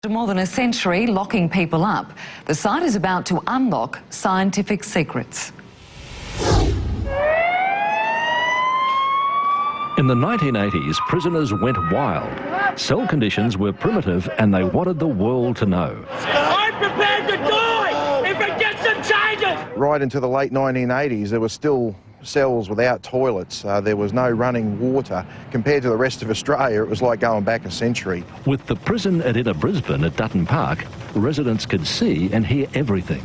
For more than a century locking people up, the site is about to unlock scientific secrets. In the 1980s, prisoners went wild. Cell conditions were primitive and they wanted the world to know. I'm prepared to die if it gets some changes! Right into the late 1980s, there were still cells without toilets. There was no running water. Compared to the rest of Australia, it was like going back a century. With the prison at Inner Brisbane at Dutton Park, residents could see and hear everything.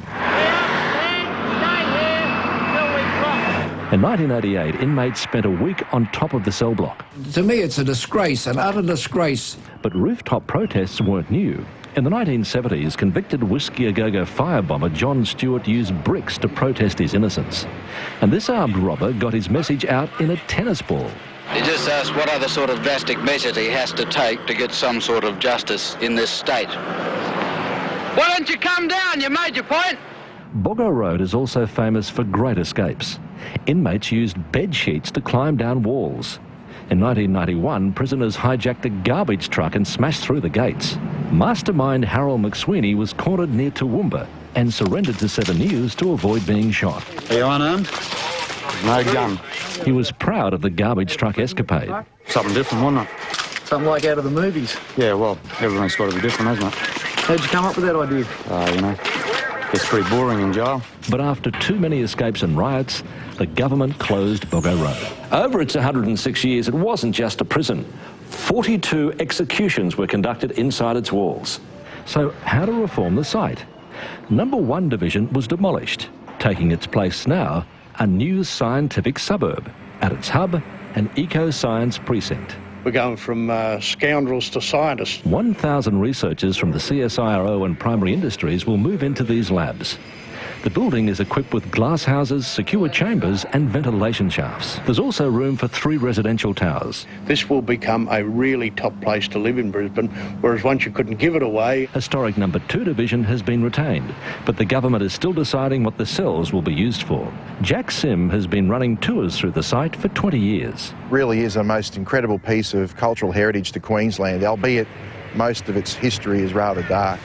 In 1988, inmates spent a week on top of the cell block. To me, it's a disgrace, an utter disgrace. But rooftop protests weren't new. In the 1970s, convicted Whiskey-a-Go-Go firebomber John Stewart used bricks to protest his innocence. And this armed robber got his message out in a tennis ball. He just asked what other sort of drastic measures he has to take to get some sort of justice in this state. Why don't you come down? You made your point. Boggo Road is also famous for great escapes. Inmates used bed sheets to climb down walls. In 1991, prisoners hijacked a garbage truck and smashed through the gates. Mastermind Harold McSweeney was cornered near Toowoomba and surrendered to 7 News to avoid being shot. Are you unarmed? No gun. He was proud of the garbage truck escapade. Something different, wasn't it? Something like out of the movies. Yeah, well, everything's got to be different, hasn't it? How'd you come up with that idea? You know, it's pretty boring in jail. But after too many escapes and riots, the government closed Boggo Road. Over its 106 years, it wasn't just a prison. 42 executions were conducted inside its walls. So how to reform the site? Number 1 division was demolished, taking its place now a new scientific suburb. At its hub, an eco-science precinct. We're going from scoundrels to scientists. 1,000 researchers from the CSIRO and primary industries will move into these labs. The building is equipped with glass houses, secure chambers and ventilation shafts. There's also room for 3 residential towers. This will become a really top place to live in Brisbane, whereas once you couldn't give it away. Historic number 2 division has been retained, but the government is still deciding what the cells will be used for. Jack Sim has been running tours through the site for 20 years. Really is a most incredible piece of cultural heritage to Queensland, albeit most of its history is rather dark.